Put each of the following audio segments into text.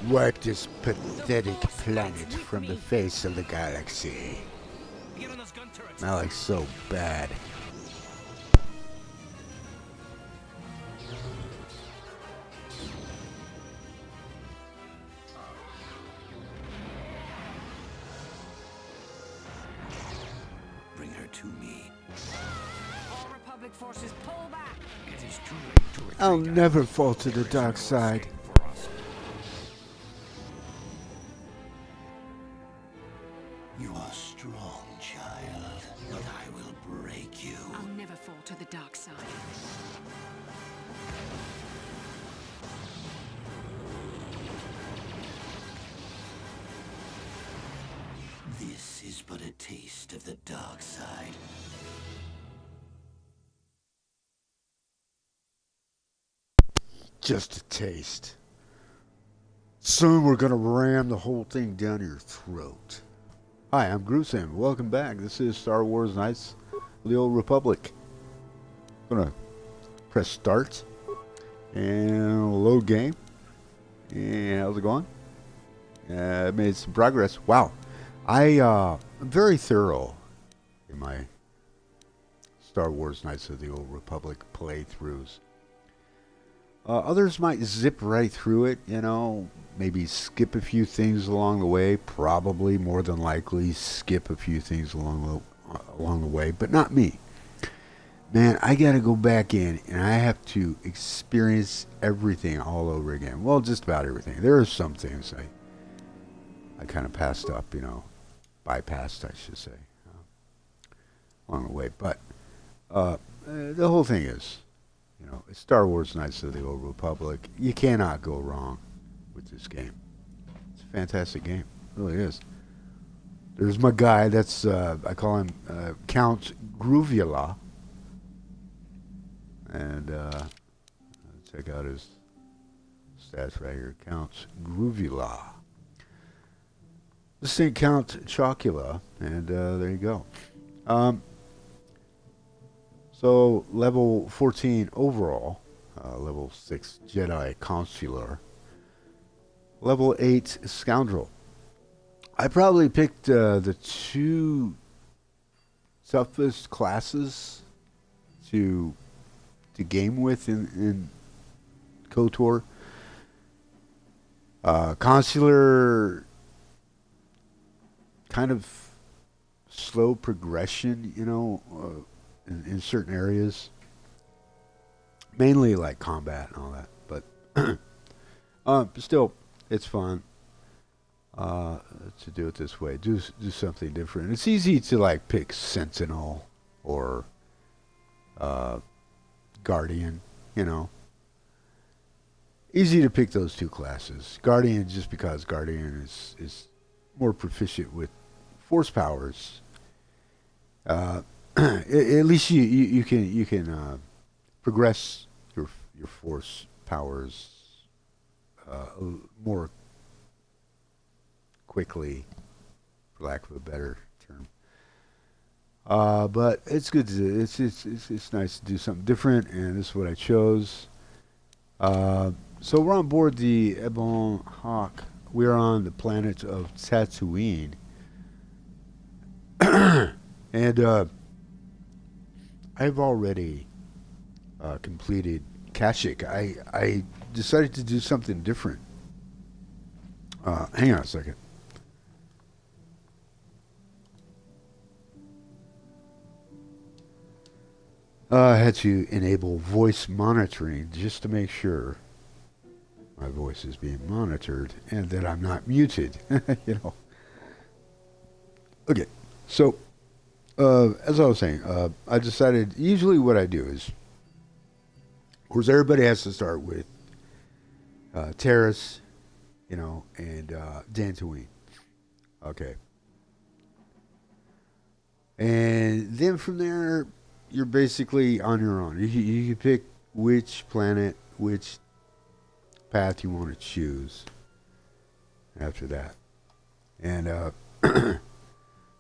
Wipe this pathetic planet from the face of the galaxy. Not like so bad. Bring her to me. All Republic forces pull back. It is too late to retreat. I'll never fall to the dark side. For us. You are strong, child, but I will break you. I'll never fall to the dark side. This is but a taste of the dark side. Just a taste. Soon we're gonna ram the whole thing down your throat. Hi, I'm GrooveSim. Welcome back. This is Star Wars Knights of the Old Republic. Gonna press start and load game. And how's it going? Made some progress. Wow, I'm very thorough in my Star Wars Knights of the Old Republic playthroughs. Others might zip right through it, you know, maybe skip a few things along the way, probably more than likely skip a few things along the way, but not me. Man, I gotta go back in and I have to experience everything all over again. Well, just about everything. There are some things I kind of passed up, you know, bypassed, I should say, along the way. But the whole thing is, you know, it's Star Wars Knights of the Old Republic. You cannot go wrong with this game. It's a fantastic game. It really is. There's my guy. That's, I call him Count Groovula. And check out his stats right here. Count Groovula. This ain't Count Chocula. And there you go. So, level 14 overall, level 6 Jedi Consular, level 8 Scoundrel. I probably picked the two toughest classes to game with in KotOR. Consular, kind of slow progression, you know, in certain areas, mainly like combat and all that, but still, it's fun to do it this way. Do something different. It's easy to like pick Sentinel or Guardian, you know. Easy to pick those two classes. Guardian, just because Guardian is more proficient with force powers. At least you can progress your force powers more quickly, for lack of a better term. But it's good to do. It's nice to do something different, and this is what I chose. So we're on board the Ebon Hawk. We're on the planet of Tatooine, and I've already completed Kashyyyk. I decided to do something different. Hang on a second. I had to enable voice monitoring just to make sure my voice is being monitored and that I'm not muted. You know. Okay, so as I was saying, I decided, usually what I do is, of course, everybody has to start with Terrace, you know, and Dantooine. Okay. And then from there, you're basically on your own. You can pick which planet, which path you want to choose after that. And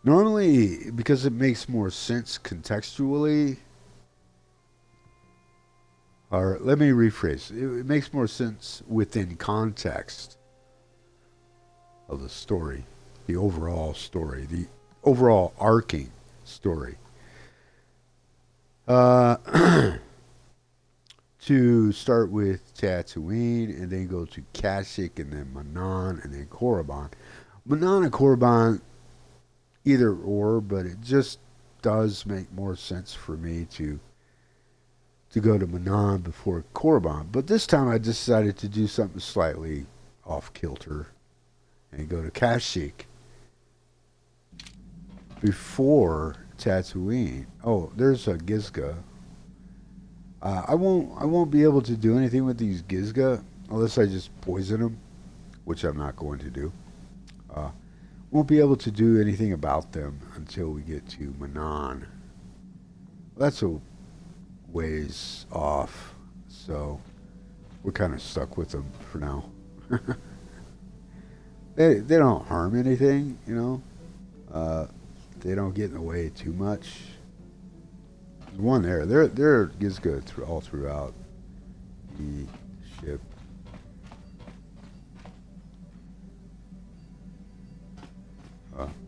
normally, because it makes more sense contextually, or let me rephrase, it makes more sense within context of the story, the overall arcing story. To start with Tatooine, and then go to Kashyyyk, and then Manan, and then Korriban. Manan and Korriban, either or, but it just does make more sense for me to go to Manan before Korriban. But this time I decided to do something slightly off kilter and go to Kashyyyk before Tatooine. Oh, there's a Gizga. I won't be able to do anything with these Gizga unless I just poison them, which I'm not going to do. Won't be able to do anything about them until we get to Manan. That's a ways off, so we're kind of stuck with them for now. They don't harm anything, you know. They don't get in the way too much. There's one there. There is good all throughout the ship.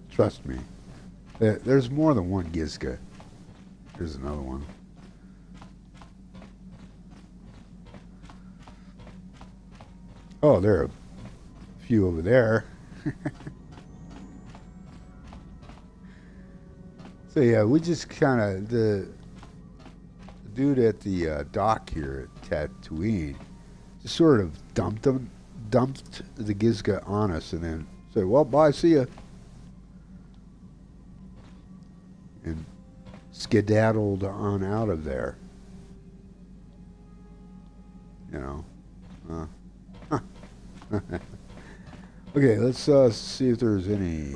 Trust me. There's more than one Gizga. Here's another one. Oh, there are a few over there. So yeah, we just kind of, the dude at the dock here at Tatooine just sort of dumped the Gizga on us, and then said, well, bye, see ya. And skedaddled on out of there. You know. Okay, let's see if there's any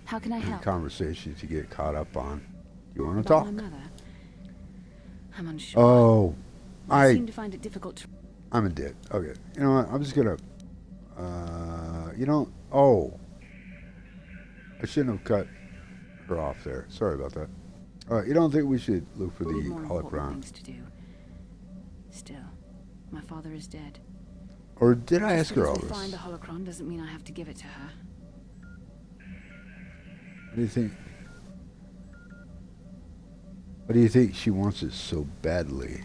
How can I help? conversation to get caught up on. You want to About talk? my mother? I'm unsure. Oh, I seem to find it difficult to... I'm a dick. Okay, you know what? I'm just gonna. Oh, I shouldn't have cut her off there. Sorry about that. All right, you don't think we should look for the Need more important holocron? things to do. Still, my father is dead. Or did I ask her all Just because this? we find the holocron doesn't mean I have to give it to her. What do you think? What do you think she wants it so badly?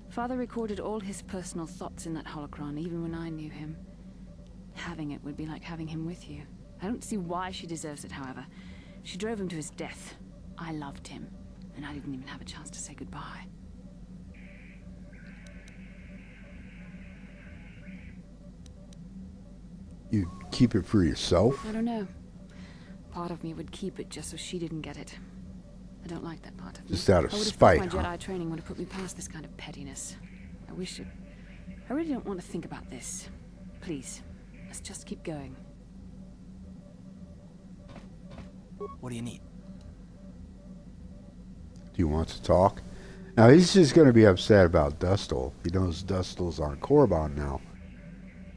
Father recorded all his personal thoughts in that holocron, even when I knew him. Having it would be like having him with you. I don't see why she deserves it, however. She drove him to his death. I loved him, and I didn't even have a chance to say goodbye. You keep it for yourself? I don't know. Part of me would keep it just so she didn't get it. I don't like that part of me. Just out of I would have spite, thought my huh? Jedi training would have put me past this kind of pettiness. I wish it... I really don't want to think about this. Please, let's just keep going. What do you need? Do you want to talk? Now, he's just going to be upset about Dustle. He knows Dustle's on Korriban now.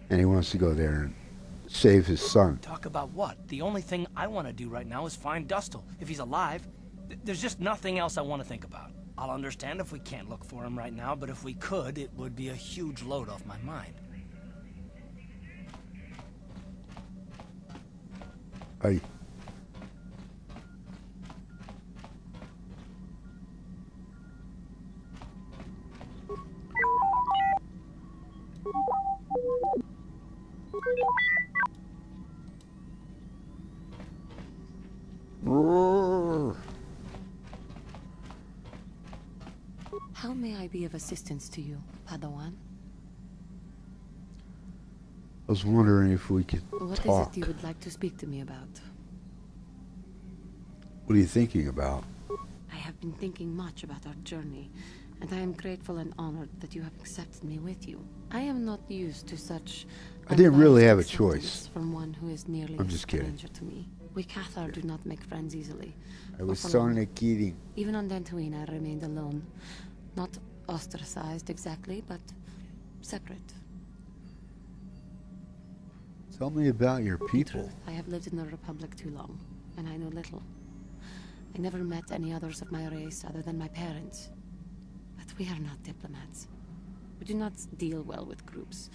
And he wants to go there and save his son. Talk about what? The only thing I want to do right now is find Dustle. If he's alive, there's just nothing else I want to think about. I'll understand if we can't look for him right now, but if we could, it would be a huge load off my mind. Hey. How may I be of assistance to you, Padawan? I was wondering if we could What talk. is it you would like to speak to me about? What are you thinking about? I have been thinking much about our journey, and I am grateful and honored that you have accepted me with you. I am not used to such... I didn't really have a unbiased choice. acceptance from one who is nearly I'm a just kidding. stranger to me. We KotOR do not make friends easily. I was or for long. only kidding. Even on Dantooine, I remained alone. Not ostracized exactly, but separate. Tell me about your The people. truth, I have lived in the Republic too long, and I know little. I never met any others of my race other than my parents. But we are not diplomats. We do not deal well with groups.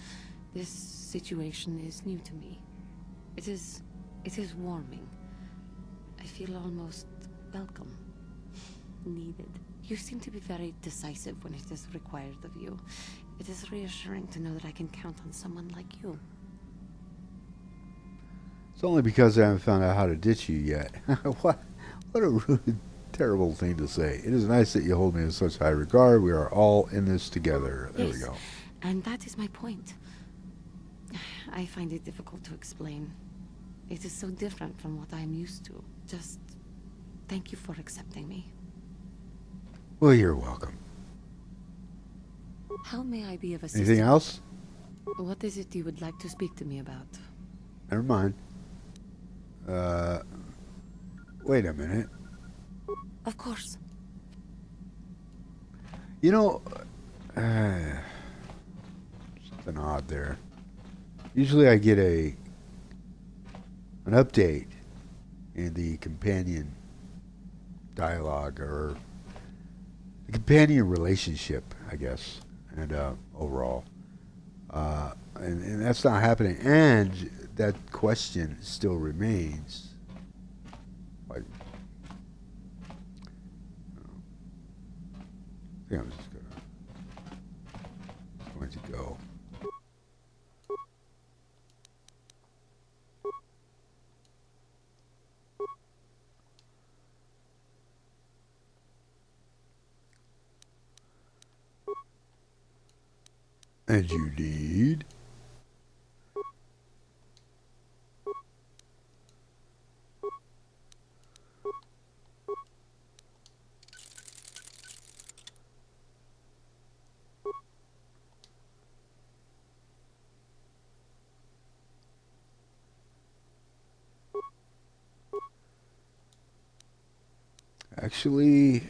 This situation is new to me. It is warming. I feel almost welcome. Needed. You seem to be very decisive when it is required of you. It is reassuring to know that I can count on someone like you. It's only because I haven't found out how to ditch you yet. What a rude, terrible thing to say. It is nice that you hold me in such high regard. We are all in this together. There we go. And that is my point. I find it difficult to explain. It is so different from what I am used to. Just thank you for accepting me. Well, you're welcome. How may I be of assistance? Anything else? What is it you would like to speak to me about? Never mind. Wait a minute. Of course. You know, something odd there. Usually I get an update in the companion dialogue, or the companion relationship, I guess, and overall. And that's not happening. And that question still remains. Like, I think I'm just going to go. And you need actually.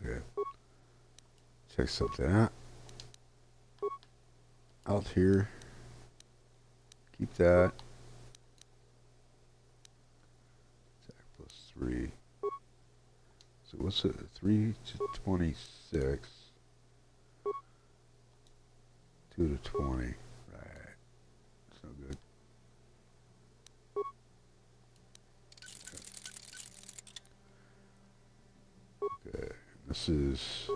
Okay. Check something out. Out here. Keep that. Attack +3. So what's it? 3 to 26. 2 to 20. Right. That's no good. Okay. This is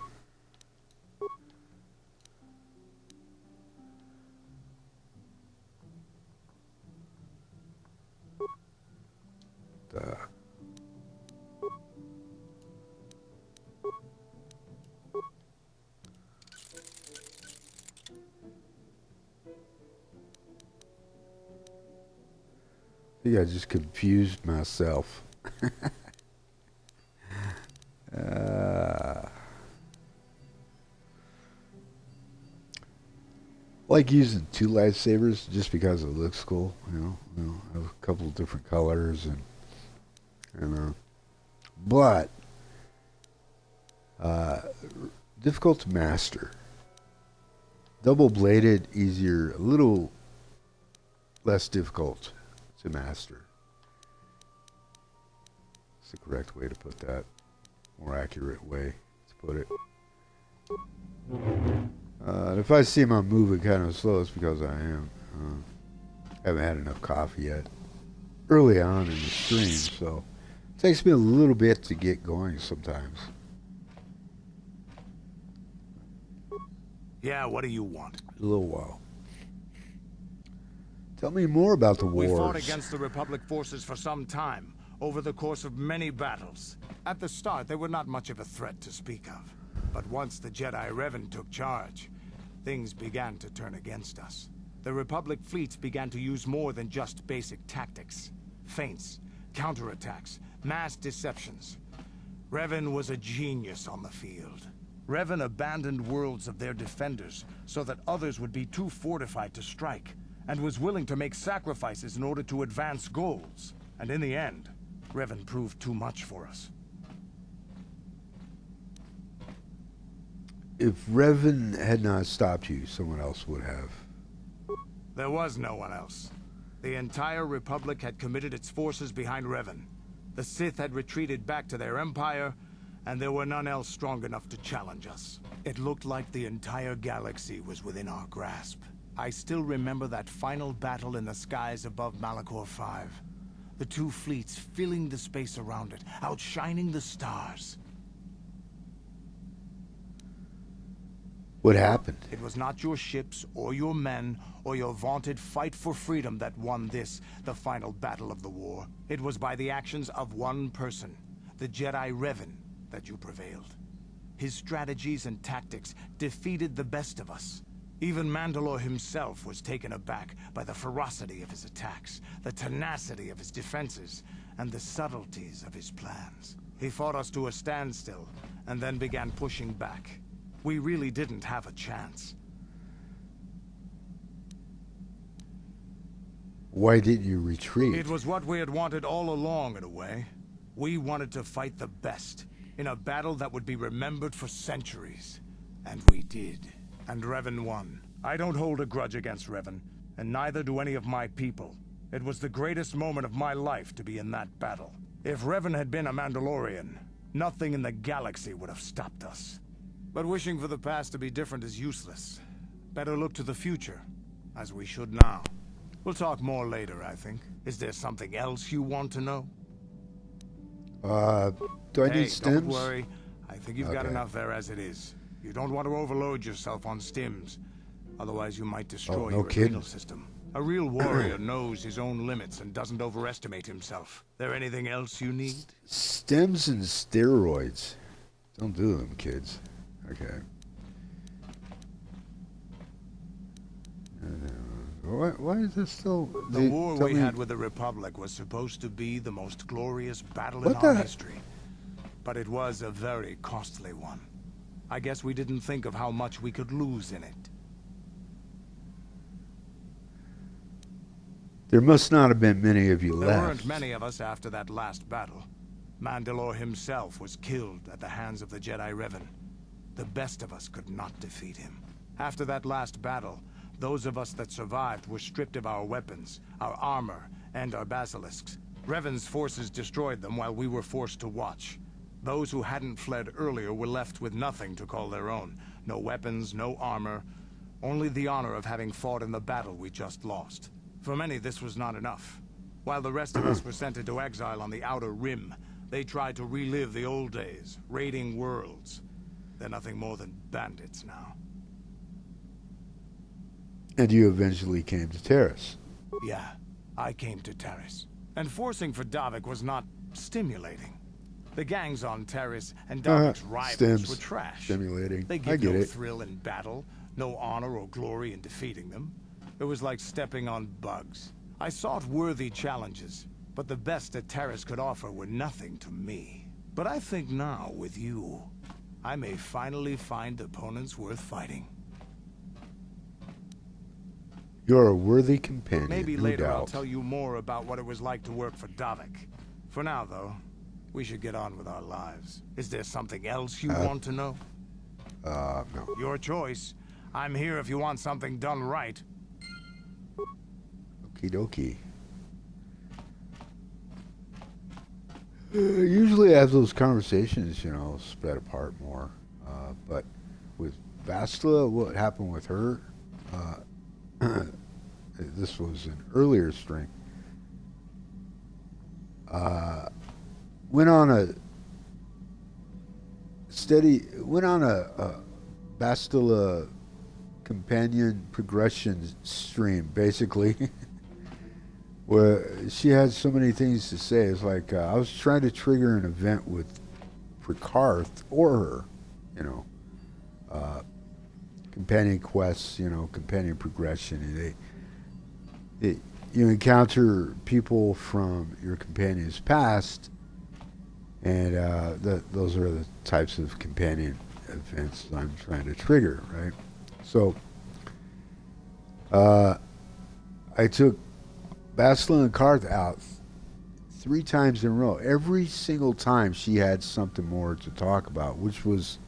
the I think I just confused myself. Like using two lightsabers just because it looks cool, you know, have a couple of different colors and but difficult to master. Double bladed, easier, a little less difficult to master. It's the correct way to put that. More accurate way to put it. If I seem I'm moving kind of slow, it's because I am. Haven't had enough coffee yet. Early on in the stream, so it takes me a little bit to get going sometimes. Yeah, what do you want? A little while. Tell me more about the wars. We fought against the Republic forces for some time, over the course of many battles. At the start, they were not much of a threat to speak of. But once the Jedi Revan took charge, things began to turn against us. The Republic fleets began to use more than just basic tactics. Feints, counterattacks, mass deceptions. Revan was a genius on the field. Revan abandoned worlds of their defenders so that others would be too fortified to strike, and was willing to make sacrifices in order to advance goals. And in the end, Revan proved too much for us. If Revan had not stopped you, someone else would have. There was no one else. The entire Republic had committed its forces behind Revan. The Sith had retreated back to their empire, and there were none else strong enough to challenge us. It looked like the entire galaxy was within our grasp. I still remember that final battle in the skies above Malachor 5. The two fleets filling the space around it, outshining the stars. What happened? It was not your ships, or your men, or your vaunted fight for freedom that won this, the final battle of the war. It was by the actions of one person, the Jedi Revan, that you prevailed. His strategies and tactics defeated the best of us. Even Mandalore himself was taken aback by the ferocity of his attacks, the tenacity of his defenses, and the subtleties of his plans. He fought us to a standstill, and then began pushing back. We really didn't have a chance. Why didn't you retreat? It was what we had wanted all along, in a way. We wanted to fight the best, in a battle that would be remembered for centuries. And we did. And Revan won. I don't hold a grudge against Revan, and neither do any of my people. It was the greatest moment of my life to be in that battle. If Revan had been a Mandalorian, nothing in the galaxy would have stopped us. But wishing for the past to be different is useless. Better look to the future, as we should now. We'll talk more later, I think. Is there something else you want to know? Do I need stims? Don't worry. I think you've got enough there as it is. You don't want to overload yourself on stims. Otherwise, you might destroy your adrenal system. A real warrior knows his own limits and doesn't overestimate himself. There anything else you need? Stims and steroids. Don't do them, kids. Okay. Why is this still... The war we had with the Republic was supposed to be the most glorious battle in What our the- history. But it was a very costly one. I guess we didn't think of how much we could lose in it. There must not have been many of you There left. weren't many of us after that last battle. Mandalore himself was killed at the hands of the Jedi Revan. The best of us could not defeat him. After that last battle, those of us that survived were stripped of our weapons, our armor, and our basilisks. Revan's forces destroyed them while we were forced to watch. Those who hadn't fled earlier were left with nothing to call their own. No weapons, no armor, only the honor of having fought in the battle we just lost. For many, this was not enough. While the rest of us were sent into exile on the Outer Rim, they tried to relive the old days, raiding worlds. They're nothing more than bandits now. And you eventually came to Terrace. Yeah, I came to Terrace. And forcing for Davik was not stimulating. The gangs on Terrace and Davik's rivals Stims. were trash. Stimulating. They I give get no it. thrill in battle, no honor or glory in defeating them. It was like stepping on bugs. I sought worthy challenges, but the best that Terrace could offer were nothing to me. But I think now, with you, I may finally find opponents worth fighting. You're a worthy companion, Maybe no later I'll doubt. tell you more about what it was like to work for Davik. For now, though, we should get on with our lives. Is there something else you want to know? No. Your choice. I'm here if you want something done right. Okie dokie. Usually I have those conversations, you know, spread apart more. But with Bastila, what happened with her, this was an earlier string. Went on a Bastila companion progression stream, basically. Where she had so many things to say. It's like I was trying to trigger an event with Prakarth or her, you know, companion quests, you know, companion progression. You encounter people from your companion's past, and those are the types of companion events I'm trying to trigger, right? So I took Bastila and Karth out 3 times in a row. Every single time she had something more to talk about, which was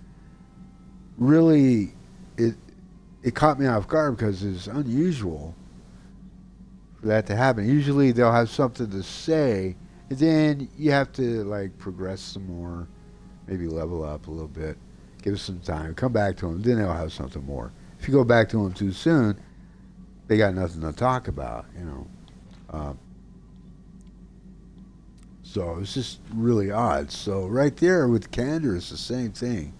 really, it caught me off guard because it's unusual for that to happen. Usually they'll have something to say, and then you have to like progress some more, maybe level up a little bit, give us some time, come back to them, then they'll have something more. If you go back to them too soon, they got nothing to talk about, you know. So it's just really odd. So right there with Candor, it's the same thing.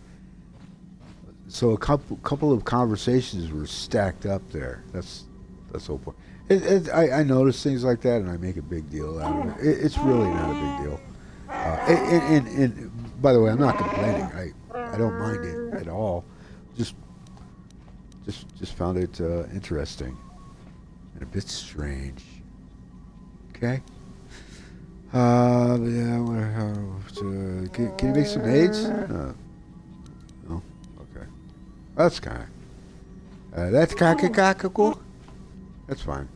So a couple of conversations were stacked up there. That's the whole point. I notice things like that, and I make a big deal out of it. It's really not a big deal. And by the way, I'm not complaining. I don't mind it at all. Just found it interesting and a bit strange. Okay. Yeah. Can you make some aids? No. Okay. That's kind of. That's cool. That's fine.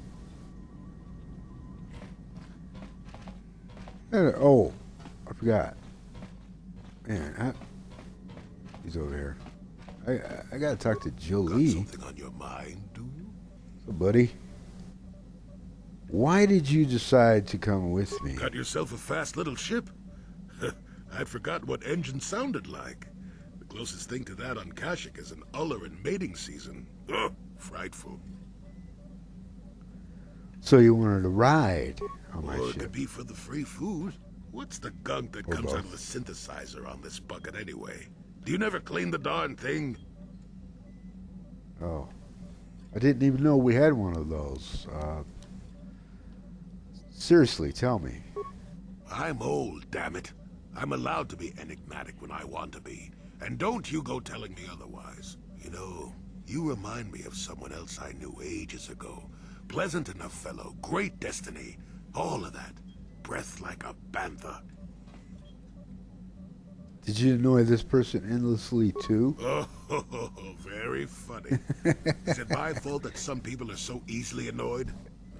Oh, I forgot. Man, he's over here. I gotta talk to Jolie. Got something on your mind, do you? So, buddy, why did you decide to come with me? Got yourself a fast little ship? I'd forgotten what engine sounded like. The closest thing to that on Kashyyyk is an uller in mating season. Ugh, frightful. So you wanted to ride on my Or it ship? could be for the free food. What's the gunk that Or comes both. out of the synthesizer on this bucket anyway? Do you never clean the darn thing? Oh, I didn't even know we had one of those. Seriously, tell me. I'm old, damn it. I'm allowed to be enigmatic when I want to be. And don't you go telling me otherwise. You know, you remind me of someone else I knew ages ago. Pleasant enough fellow, great destiny, all of that. Breath like a bantha. Did you annoy this person endlessly too? Oh, very funny. Is it my fault that some people are so easily annoyed?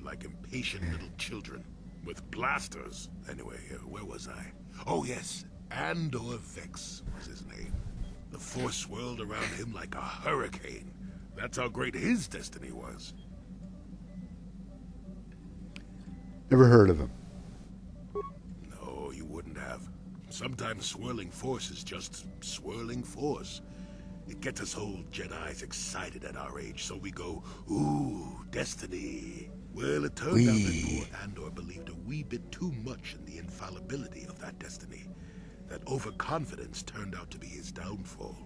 Like impatient little children. With blasters. Anyway, where was I? Oh yes, Andor Vex was his name. The force swirled around him like a hurricane. That's how great his destiny was. Never heard of him. No, you wouldn't have. Sometimes swirling force is just swirling force. It gets us old Jedis excited at our age, so we go, ooh, destiny. Well, it turned out that poor Andor believed a wee bit too much in the infallibility of that destiny. That overconfidence turned out to be his downfall.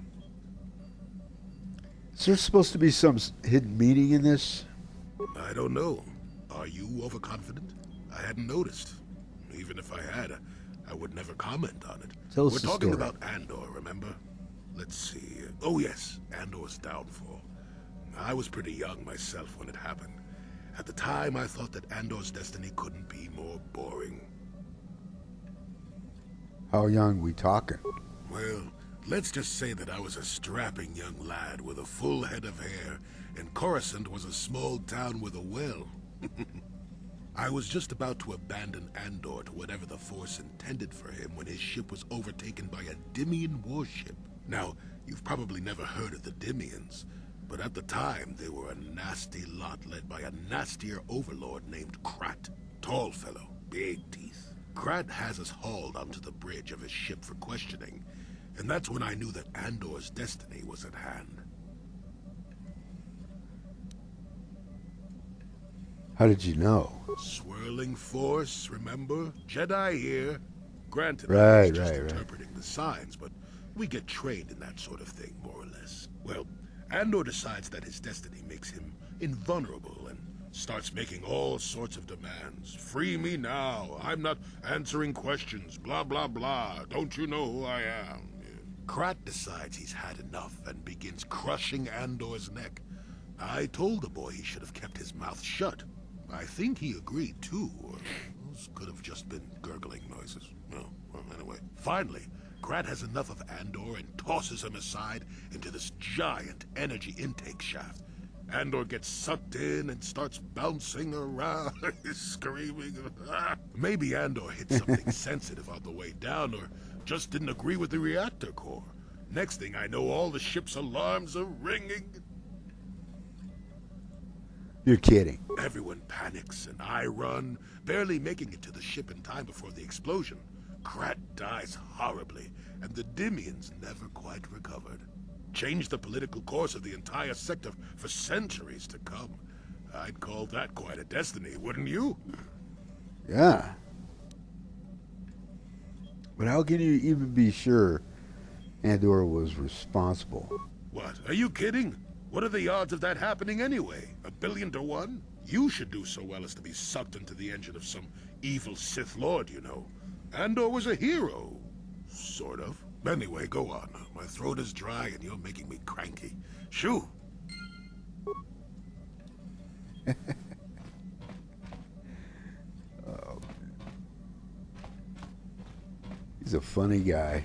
Is there supposed to be some hidden meaning in this? I don't know. Are you overconfident? I hadn't noticed. Even if I had, I would never comment on it. Tell us We're the talking story. about Andor, remember? Let's see. Oh yes, Andor's downfall. I was pretty young myself when it happened. At the time, I thought that Andor's destiny couldn't be more boring. How young we talking? Well, let's just say that I was a strapping young lad with a full head of hair, and Coruscant was a small town with a well. I was just about to abandon Andor to whatever the Force intended for him when his ship was overtaken by a Dimian warship. Now, you've probably never heard of the Dimians, but at the time they were a nasty lot led by a nastier overlord named Krat. Tall fellow, big teeth. Krat has us hauled onto the bridge of his ship for questioning, and that's when I knew that Andor's destiny was at hand. How did you know? Swirling force, remember? Jedi here. Granted, I Right, was just right, right. interpreting the signs, but we get trained in that sort of thing, more or less. Well, Andor decides that his destiny makes him invulnerable and starts making all sorts of demands. Free me now. I'm not answering questions. Blah, blah, blah. Don't you know who I am? Krat decides he's had enough and begins crushing Andor's neck. I told the boy he should have kept his mouth shut. I think he agreed, too, or those could have just been gurgling noises. Well, anyway. Finally, Krat has enough of Andor and tosses him aside into this giant energy intake shaft. Andor gets sucked in and starts bouncing around, screaming. Maybe Andor hit something sensitive on the way down, or just didn't agree with the reactor core. Next thing I know, all the ship's alarms are ringing. You're kidding. Everyone panics, and I run, barely making it to the ship in time before the explosion. Krat dies horribly, and the Dimians never quite recovered. Changed the political course of the entire sector for centuries to come. I'd call that quite a destiny, wouldn't you? Yeah. But how can you even be sure Andor was responsible? What, are you kidding? What are the odds of that happening anyway? 1,000,000,000 to 1? You should do so well as to be sucked into the engine of some evil Sith Lord, you know. Andor was a hero. Sort of. Anyway, go on. My throat is dry and you're making me cranky. Shoo! Oh, he's a funny guy.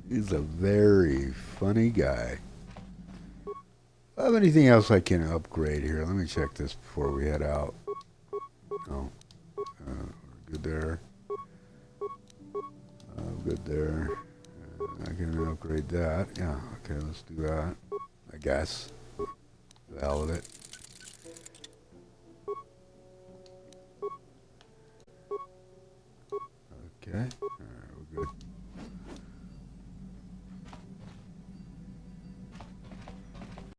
He's a very funny guy. Have anything else I can upgrade here? Let me check this before we head out. Oh, good there. Good there. I can upgrade that. Yeah, okay, let's do that. I guess. Valid it. Okay, alright, we're good.